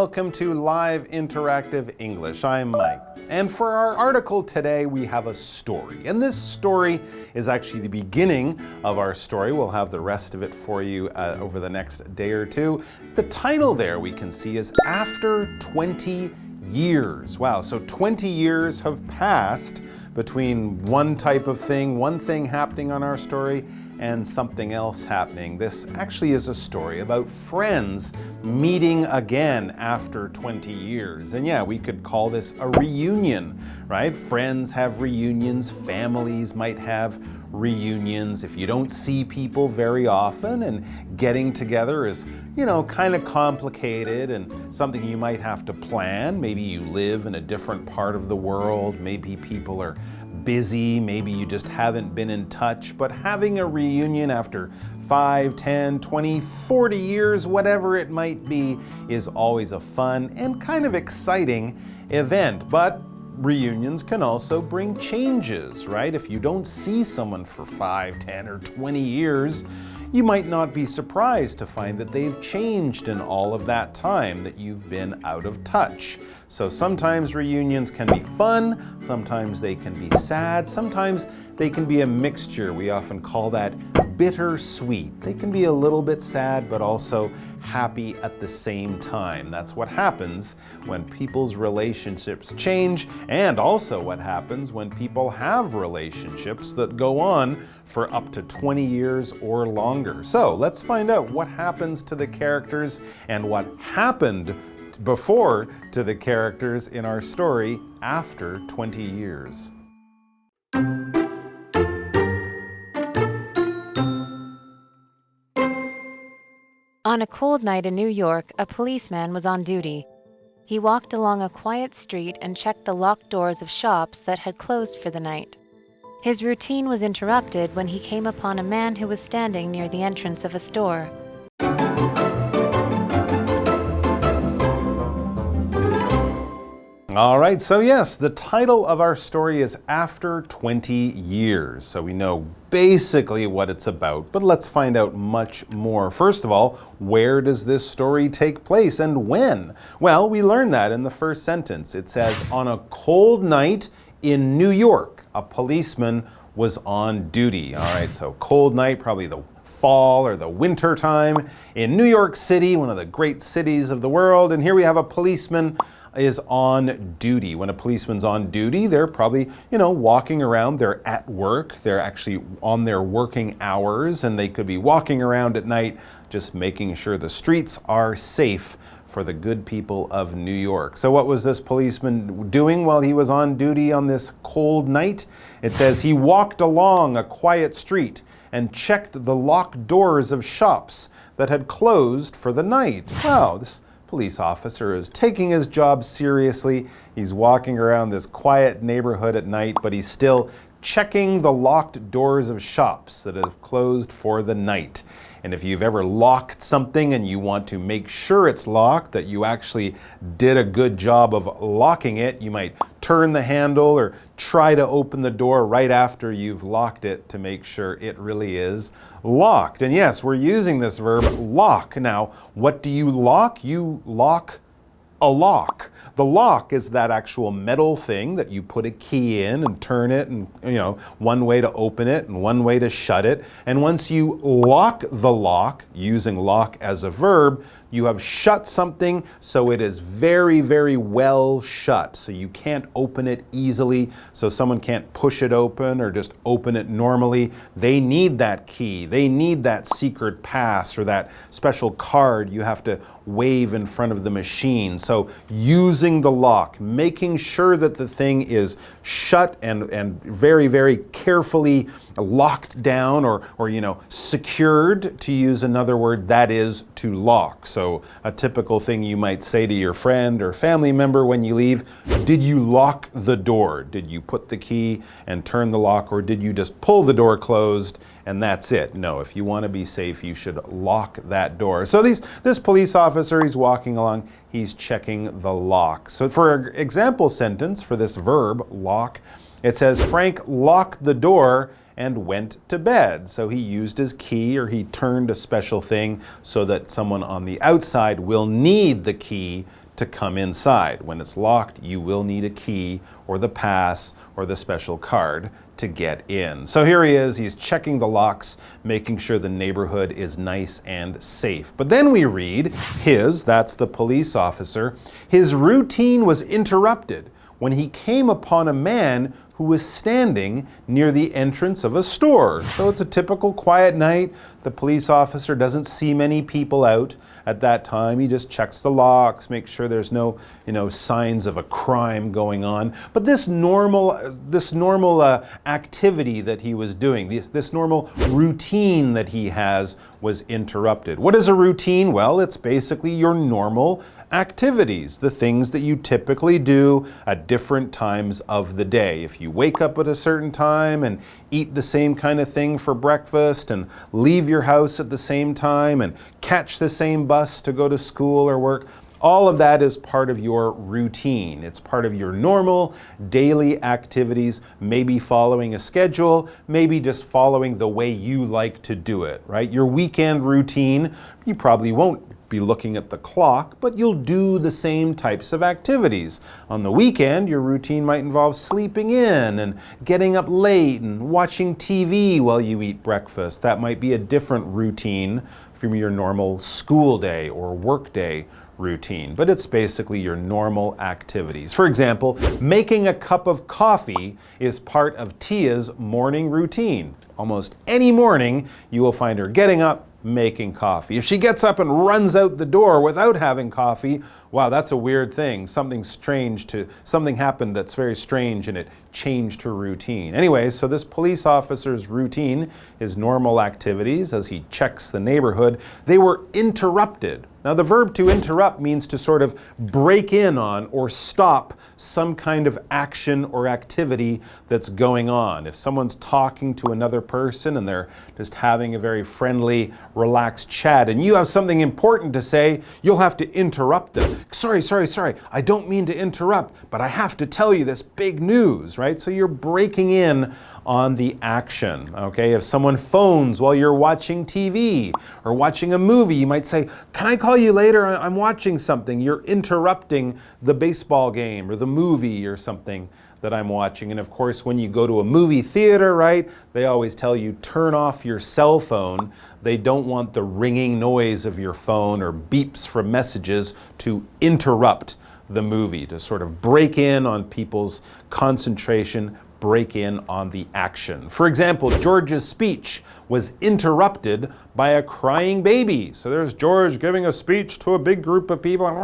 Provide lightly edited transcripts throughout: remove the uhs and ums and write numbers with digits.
welcome to Live Interactive English. I'm Mike. And for our article today, we have a story. And this story is actually the beginning of our story. We'll have the rest of it for you over the next day or two. The title there we can see is After 20 Years. Wow, so 20 years have passed between one type of thing, one thing happening on our story, and something else happening. This actually is a story about friends meeting again after 20 years. And yeah, we could call this a reunion, right? Friends have reunions, families might have reunions. If you don't see people very often, and getting together is, kind of complicated and something you might have to plan. Maybe you live in a different part of the world. Maybe people are busy, maybe you just haven't been in touch, but having a reunion after 5, 10, 20, 40 years, whatever it might be, is always a fun and kind of exciting event. But reunions can also bring changes, right? If you don't see someone for 5, 10, or 20 years, you might not be surprised to find that they've changed in all of that time that you've been out of touch. So sometimes reunions can be fun, sometimes they can be sad, sometimes they can be a mixture. We often call that bittersweet. They can be a little bit sad, but also happy at the same time. That's what happens when people's relationships change, and also what happens when people have relationships that go on for up to 20 years or longer. So let's find out what happens to the characters and what happened before to the characters in our story after 20 years. On a cold night in New York, a policeman was on duty. He walked along a quiet street and checked the locked doors of shops that had closed for the night. His routine was interrupted when he came upon a man who was standing near the entrance of a store. All right, so yes, the title of our story is After 20 Years. So we know basically what it's about, but let's find out much more. First of all, where does this story take place and when? Well, we learned that in the first sentence. It says, on a cold night in New York, a policeman was on duty. All right, so cold night, probably the fall or the winter time in New York City, one of the great cities of the world. And here we have a policeman is on duty. When a policeman's on duty, they're probably, walking around. They're at work. They're actually on their working hours, and they could be walking around at night just making sure the streets are safe for the good people of New York. So what was this policeman doing while he was on duty on this cold night? It says he walked along a quiet street and checked the locked doors of shops that had closed for the night. Wow, this police officer is taking his job seriously. He's walking around this quiet neighborhood at night, but he's still checking the locked doors of shops that have closed for the night. And if you've ever locked something and you want to make sure it's locked, that you actually did a good job of locking it, you might turn the handle or try to open the door right after you've locked it to make sure it really is locked. And yes, we're using this verb lock. Now, what do you lock? You lock a lock. The lock is that actual metal thing that you put a key in and turn it, and one way to open it and one way to shut it. And once you lock the lock, using lock as a verb, you have shut something so it is very, very well shut. So you can't open it easily, so someone can't push it open or just open it normally. They need that key. They need that secret pass or that special card you have to wave in front of the machine. So using the lock, making sure that the thing is shut and very, very carefully locked down or secured, to use another word, that is to lock. So a typical thing you might say to your friend or family member when you leave, did you lock the door? Did you put the key and turn the lock, or did you just pull the door closed and that's it? No, if you want to be safe, you should lock that door. So this police officer, he's walking along, he's checking the lock. So for an example sentence for this verb, lock, it says, Frank locked the door and went to bed. So he used his key, or he turned a special thing so that someone on the outside will need the key to come inside. When it's locked, you will need a key or the pass or the special card to get in. So here he is, he's checking the locks, making sure the neighborhood is nice and safe. But then we read that's the police officer, his routine was interrupted when he came upon a man who was standing near the entrance of a store. So it's a typical quiet night. The police officer doesn't see many people out at that time. He just checks the locks, makes sure there's no, signs of a crime going on. But this normal activity that he was doing, this normal routine that he has was interrupted. What is a routine? Well, it's basically your normal activities, the things that you typically do at different times of the day. If you wake up at a certain time and eat the same kind of thing for breakfast and leave your house at the same time and catch the same bus to go to school or work, all of that is part of your routine. It's part of your normal daily activities, maybe following a schedule, maybe just following the way you like to do it, right? Your weekend routine, you probably won't be looking at the clock, but you'll do the same types of activities. On the weekend, your routine might involve sleeping in and getting up late and watching TV while you eat breakfast. That might be a different routine from your normal school day or work day routine, but it's basically your normal activities. For example, making a cup of coffee is part of Tia's morning routine. Almost any morning, you will find her getting up, making coffee. If she gets up and runs out the door without having coffee, wow, that's a weird thing. Something happened that's very strange and it changed her routine. Anyway, so this police officer's routine, his normal activities as he checks the neighborhood, they were interrupted. Now the verb to interrupt means to sort of break in on or stop some kind of action or activity that's going on. If someone's talking to another person and they're just having a very friendly, relaxed chat and you have something important to say, you'll have to interrupt them. Sorry, I don't mean to interrupt, but I have to tell you this big news, right? So you're breaking in on the action, okay? If someone phones while you're watching TV or watching a movie, you might say, "Can I call you later? I'm watching something." You're interrupting the baseball game or the movie or something that I'm watching. And of course, when you go to a movie theater, right, they always tell you turn off your cell phone. They don't want the ringing noise of your phone or beeps from messages to interrupt the movie, to sort of break in on people's concentration, break in on the action. For example, George's speech was interrupted by a crying baby. So there's George giving a speech to a big group of people and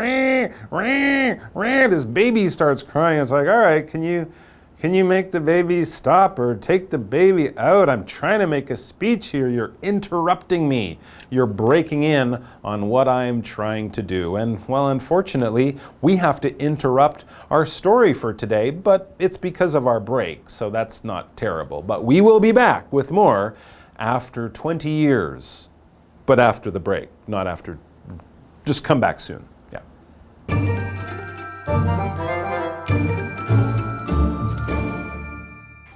this baby starts crying. It's like, all right, can you make the baby stop or take the baby out? I'm trying to make a speech here. You're interrupting me. You're breaking in on what I'm trying to do. And well, unfortunately, we have to interrupt our story for today, but it's because of our break, so that's not terrible. But we will be back with more after 20 years, but after the break, not after. Just come back soon. Yeah.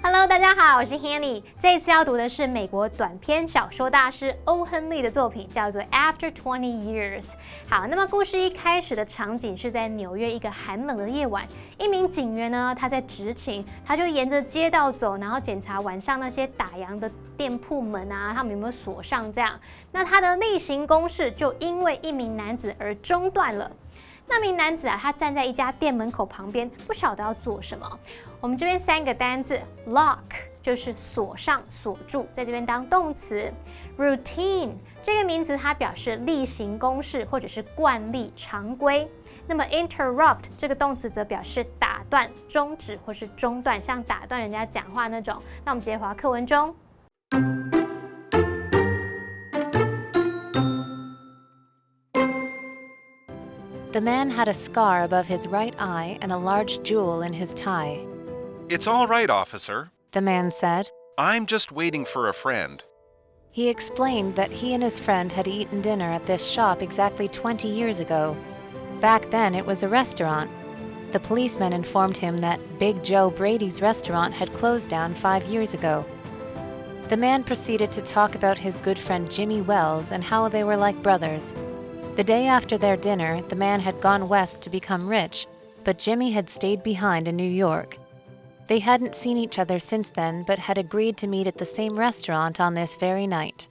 Hello， 大家好，我是 Hanny。这一次要读的是美国短篇小说大师欧亨利的作品，叫做《After 20 Years》。好，那么故事一开始的场景是在纽约一个寒冷的夜晚，一名警员呢，他在执勤，他就沿着街道走，然后检查晚上那些打烊的店铺门啊，他们有没有锁上这样。那他的例行公事就因为一名男子而中断了。那名男子啊，他站在一家店门口旁边，不晓得要做什么。我们这边3个单字 ，lock 就是锁上、锁住，在这边当动词。routine 这个名词它表示例行公事或者是惯例、常规。那么 interrupt 这个动词则表示打断、终止或是中断，像打断人家讲话那种。那我们直接回到课文中。The man had a scar above his right eye and a large jewel in his tie. It's all right, officer, The man said. I'm just waiting for a friend. He explained that he and his friend had eaten dinner at this shop exactly 20 years ago. Back then, it was a restaurant. The policeman informed him that Big Joe Brady's restaurant had closed down 5 years ago. The man proceeded to talk about his good friend Jimmy Wells and how they were like brothers. The day after their dinner, the man had gone west to become rich, but Jimmy had stayed behind in New York. They hadn't seen each other since then, but had agreed to meet at the same restaurant on this very night.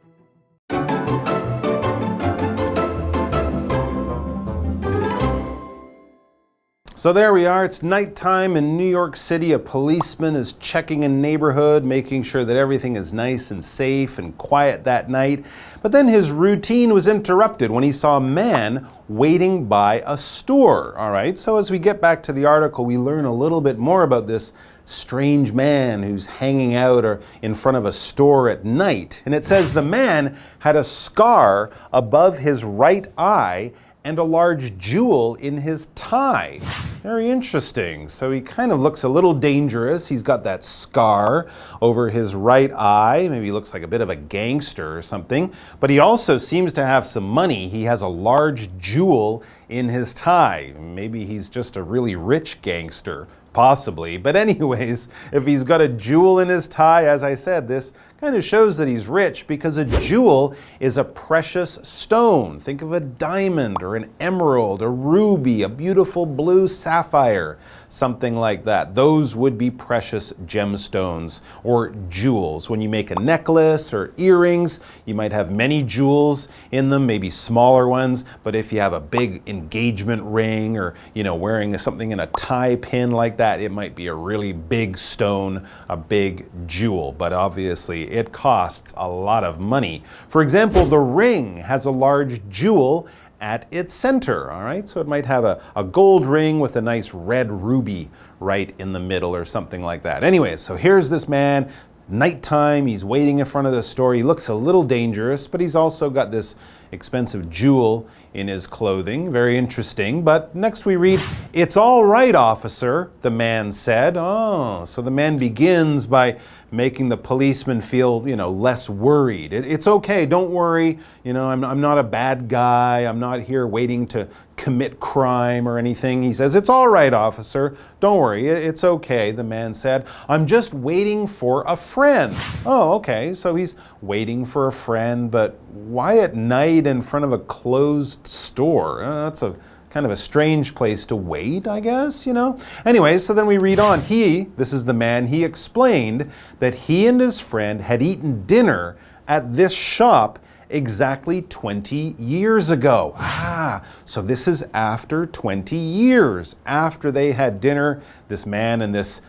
So there we are, it's nighttime in New York City. A policeman is checking a neighborhood, making sure that everything is nice and safe and quiet that night. But then his routine was interrupted when he saw a man waiting by a store. All right, so as we get back to the article, we learn a little bit more about this strange man who's hanging out or in front of a store at night. And it says the man had a scar above his right eye and a large jewel in his tie. Very interesting. So he kind of looks a little dangerous. He's got that scar over his right eye. Maybe he looks like a bit of a gangster or something. But he also seems to have some money. He has a large jewel in his tie. Maybe he's just a really rich gangster. Possibly. But anyways, if he's got a jewel in his tie, as I said, this kind of shows that he's rich because a jewel is a precious stone. Think of a diamond or an emerald, a ruby, a beautiful blue sapphire, something like that. Those would be precious gemstones or jewels. When you make a necklace or earrings, you might have many jewels in them, maybe smaller ones, but if you have a big engagement ring or, wearing something in a tie pin like that, it might be a really big stone, a big jewel, but obviously it costs a lot of money. For example, the ring has a large jewel at its center, all right? So it might have a gold ring with a nice red ruby right in the middle or something like that. Anyways, so here's this man, nighttime, he's waiting in front of the store. He looks a little dangerous, but he's also got this expensive jewel in his clothing. Very interesting. But next we read, "It's all right, officer," the man said. Oh, so the man begins by making the policeman feel, less worried. It's okay, don't worry. I'm not a bad guy. I'm not here waiting to commit crime or anything. He says, "It's all right, officer. Don't worry. It's okay," the man said. "I'm just waiting for a friend." Oh, okay. So he's waiting for a friend, but why at night in front of a closed store? That's a kind of a strange place to wait, I guess, Anyway, so then we read on. This is the man, he explained that he and his friend had eaten dinner at this shop exactly 20 years ago. So this is after 20 years. After they had dinner, this man and this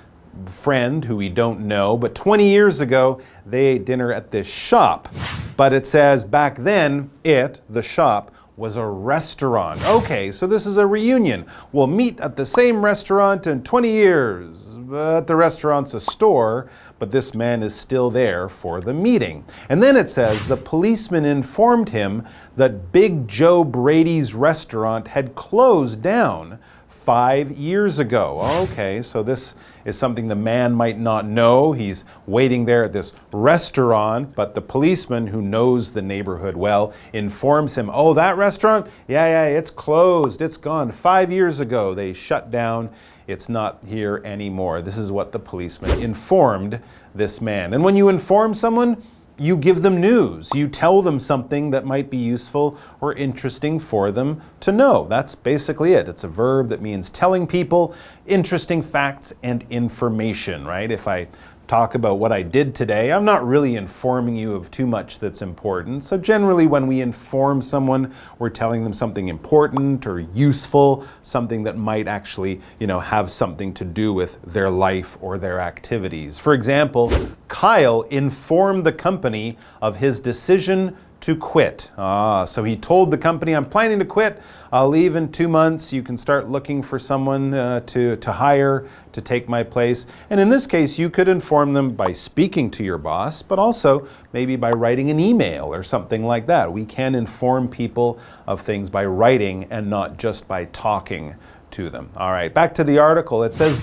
friend who we don't know, but 20 years ago, they ate dinner at this shop. But it says back then, the shop, was a restaurant. Okay, so this is a reunion. We'll meet at the same restaurant in 20 years. But the restaurant's a store, but this man is still there for the meeting. And then it says the policeman informed him that Big Joe Brady's restaurant had closed down 5 years ago. Okay, so this is something the man might not know. He's waiting there at this restaurant, but the policeman who knows the neighborhood well informs him, "Oh, that restaurant? Yeah, it's closed. It's gone 5 years ago. They shut down. It's not here anymore." This is what the policeman informed this man. And when you inform someone, you give them news. You tell them something that might be useful or interesting for them to know. That's basically it. It's a verb that means telling people interesting facts and information, right? If I talk about what I did today, I'm not really informing you of too much that's important. So generally when we inform someone, we're telling them something important or useful, something that might actually, have something to do with their life or their activities. For example, Kyle informed the company of his decision to quit. So he told the company, "I'm planning to quit. I'll leave in 2 months. You can start looking for someone to hire to take my place." And in this case, you could inform them by speaking to your boss, but also maybe by writing an email or something like that. We can inform people of things by writing and not just by talking to them. All right, back to the article. It says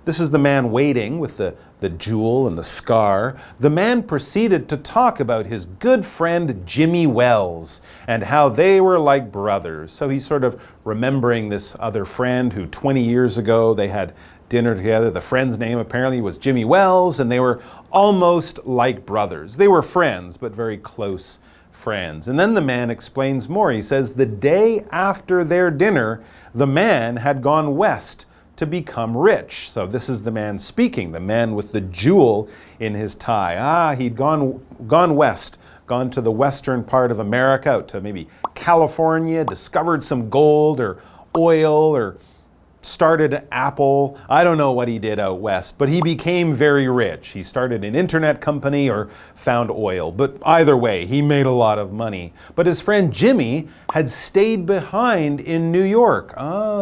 this is the man waiting with the jewel and the scar. The man proceeded to talk about his good friend Jimmy Wells and how they were like brothers. So he's sort of remembering this other friend who 20 years ago they had dinner together. The friend's name apparently was Jimmy Wells, and they were almost like brothers. They were friends, but very close friends. And then the man explains more. He says the day after their dinner, the man had gone west to become rich. So this is the man speaking, the man with the jewel in his tie. He'd gone west, gone to the western part of America, out to maybe California, discovered some gold or oil or started Apple. I don't know what he did out west, but he became very rich. He started an internet company or found oil. But either way, he made a lot of money. But his friend Jimmy had stayed behind in New York.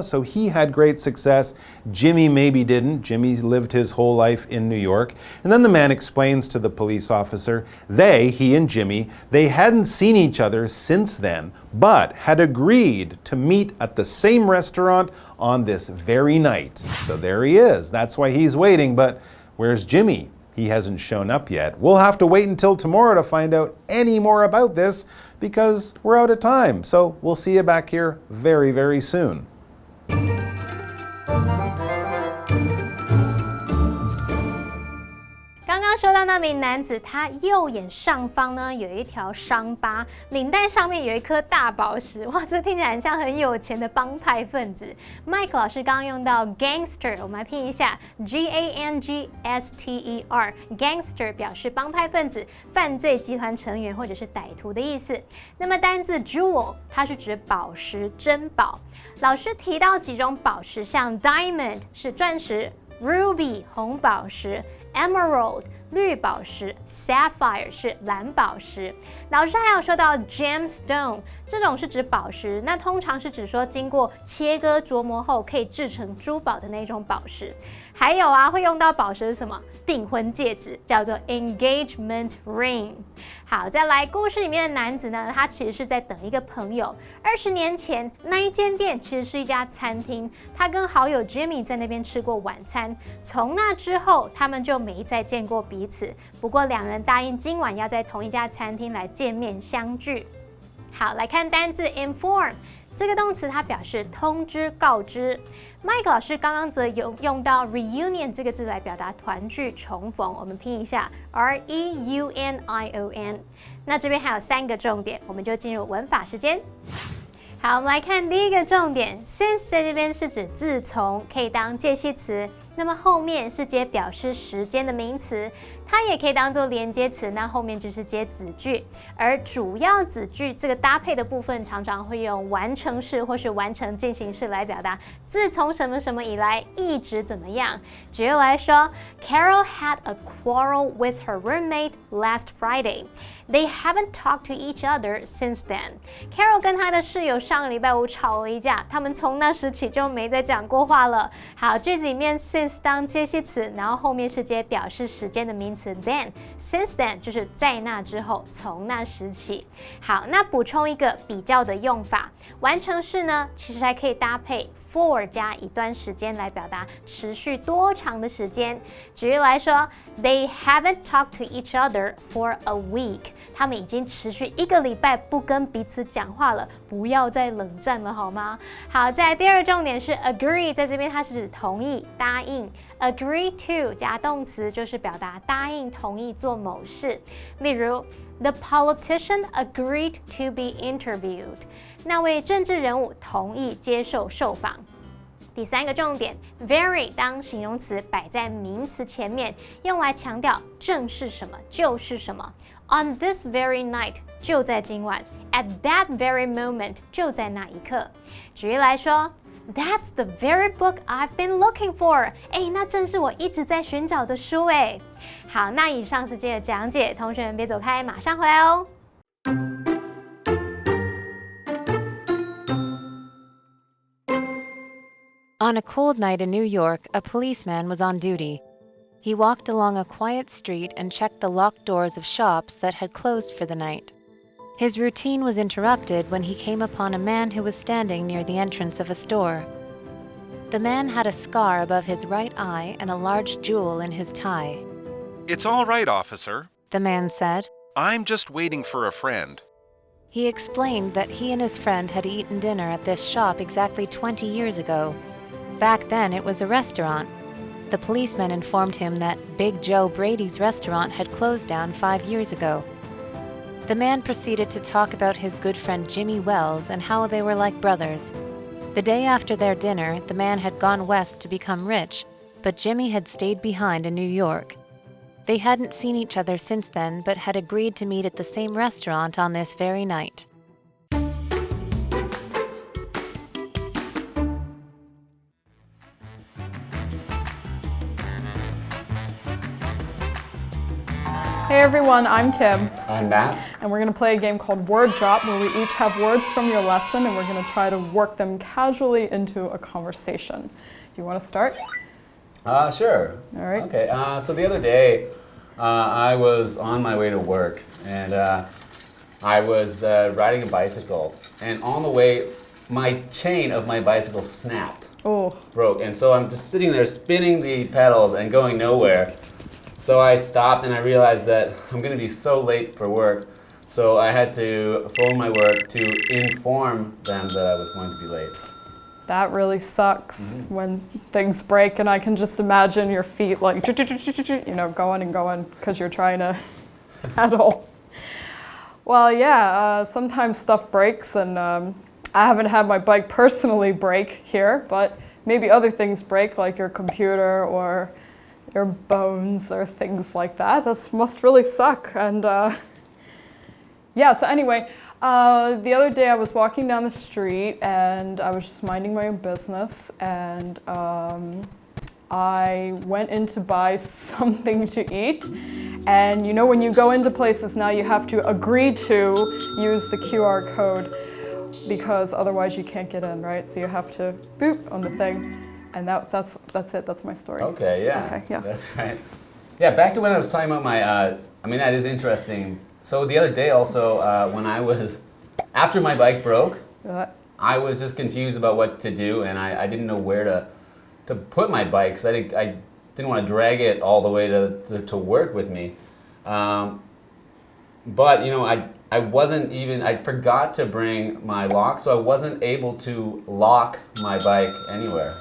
So he had great success. Jimmy maybe didn't. Jimmy lived his whole life in New York. And then the man explains to the police officer, he and Jimmy, they hadn't seen each other since then, but had agreed to meet at the same restaurant on this very night. So there he is. That's why he's waiting. But where's Jimmy? He hasn't shown up yet. We'll have to wait until tomorrow to find out any more about this because we're out of time. So we'll see you back here very, very soon. 刚刚说到那名男子，他右眼上方呢有一条伤疤，领带上面有一颗大宝石，哇，这听起来很像很有钱的帮派分子。Mike 老师刚刚用到 gangster， 我们来拼一下 G-A-N-G-S-T-E-R，gangster 表示帮派分子、犯罪集团成员或者是歹徒的意思。那么单字 jewel 它是指宝石、珍宝。老师提到几种宝石，像 diamond 是钻石。Ruby 红宝石 ，Emerald 绿宝石 ，Sapphire 是蓝宝石。老师还有说到 gemstone， 这种是指宝石，那通常是指说经过切割琢磨后可以制成珠宝的那种宝石。还有会用到宝石是什么？订婚戒指，叫做 engagement ring。好，再来，故事里面的男子呢，他其实是在等一个朋友。20年前，那一间店其实是一家餐厅，他跟好友 Jimmy 在那边吃过晚餐。从那之后，他们就没再见过彼此。不过两人答应今晚要在同一家餐厅来见面相聚。好，来看单字 inform。这个动词它表示通知、告知。Mike 老师刚刚则有用到 reunion 这个字来表达团聚、重逢。我们拼一下 R-E-U-N-I-O-N。那这边还有3个重点，我们就进入文法时间。好，我们来看第一个重点 ，since 在这边是指自从，可以当介系词。那么后面是接表示时间的名词，它也可以当做连接词，那后面就是接子句。而主要子句这个搭配的部分，常常会用完成式或是完成进行式来表达自从什么什么以来一直怎么样。举例来说 ，Carol had a quarrel with her roommate last Friday. They haven't talked to each other since then. Carol 跟她的室友上个礼拜五吵了一架，他们从那时起就没再讲过话了。好，句子里面 since 当介系词，然后后面是接表示时间的名词 then。since then 就是在那之后，从那时起。好，那补充一个比较的用法，完成式呢，其实还可以搭配 for 加一段时间来表达持续多长的时间。举例来说 ，They haven't talked to each other for a week. 他们已经持续1个礼拜不跟彼此讲话了，不要再冷战了好吗？好，在第二重点是 agree， 在这边它是指同意、答应。agree to 加动词就是表达答应、同意做某事。例如 ，The politician agreed to be interviewed. 那位政治人物同意接受受访。第3个重点 ，very 当形容词摆在名词前面，用来强调正是什么就是什么。On this very night 就在今晚 ，at that very moment 就在那一刻。举例来说 ，That's the very book I've been looking for. 那正是我一直在寻找的书哎。好，那以上是今天的讲解，同学们别走开，马上回来哦。On a cold night in New York, a policeman was on duty. He walked along a quiet street and checked the locked doors of shops that had closed for the night. His routine was interrupted when he came upon a man who was standing near the entrance of a store. The man had a scar above his right eye and a large jewel in his tie. It's all right, officer, The man said. I'm just waiting for a friend. He explained that he and his friend had eaten dinner at this shop exactly 20 years ago. Back then, it was a restaurant. The policeman informed him that Big Joe Brady's restaurant had closed down 5 years ago. The man proceeded to talk about his good friend Jimmy Wells and how they were like brothers. The day after their dinner, the man had gone west to become rich, but Jimmy had stayed behind in New York. They hadn't seen each other since then, but had agreed to meet at the same restaurant on this very night. Hey everyone, I'm Kim. I'm Matt. And we're going to play a game called Word Drop, where we each have words from your lesson and we're going to try to work them casually into a conversation. Do you want to start? Sure. All right. Okay, so the other day I was on my way to work and I was riding a bicycle, and on the way my chain of my bicycle snapped. Oh. Broke, and so I'm just sitting there spinning the pedals and going nowhere. So I stopped and I realized that I'm going to be so late for work, so I had to phone my work to inform them that I was going to be late. That really sucks when things break, and I can just imagine your feet like, you know, going and going because you're trying to pedal. Well, yeah, sometimes stuff breaks, and I haven't had my bike personally break here, but maybe other things break, like your computer or your bones or things like that. That must really suck. And yeah, so anyway, the other day I was walking down the street and I was just minding my own business, and I went in to buy something to eat. And you know, when you go into places now, you have to agree to use the QR code because otherwise you can't get in, right? So you have to boop on the thing. And that's it. That's my story. Okay, yeah. Okay, yeah. That's right. Yeah, back to when I was talking about my, I mean, that is interesting. So the other day also, when I was, after my bike broke, I was just confused about what to do, and I didn't know where to put my bike, because I didn't want to drag it all the way to work with me. But, you know, I forgot to bring my lock, so I wasn't able to lock my bike anywhere.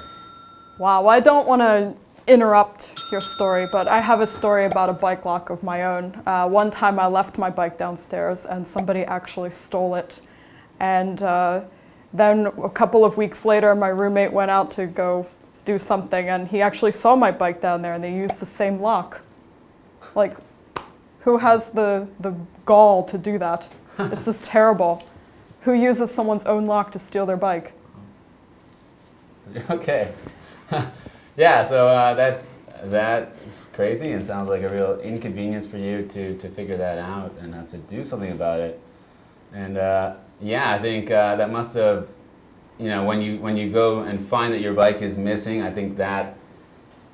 Wow, well, I don't want to interrupt your story, but I have a story about a bike lock of my own. One time I left my bike downstairs and somebody actually stole it. And then a couple of weeks later, my roommate went out to go do something, and he actually saw my bike down there, and they used the same lock. Like, who has the gall to do that? It's just terrible. Who uses someone's own lock to steal their bike? Okay. Yeah, so that's crazy, and sounds like a real inconvenience for you to figure that out and have to do something about it. And yeah, I think that must have, you know, when you go and find that your bike is missing, I think that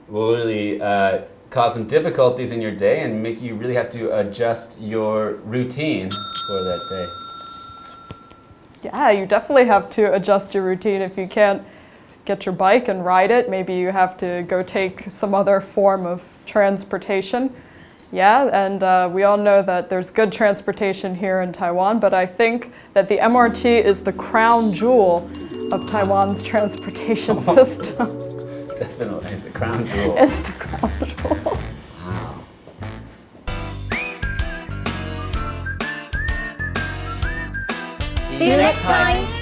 will really cause some difficulties in your day and make you really have to adjust your routine for that day. Yeah, you definitely have to adjust your routine if you can't get your bike and ride it. Maybe you have to go take some other form of transportation. Yeah, and we all know that there's good transportation here in Taiwan, but I think that the MRT is the crown jewel of Taiwan's transportation system. Definitely, the crown jewel. It's the crown jewel. Wow. See you next time.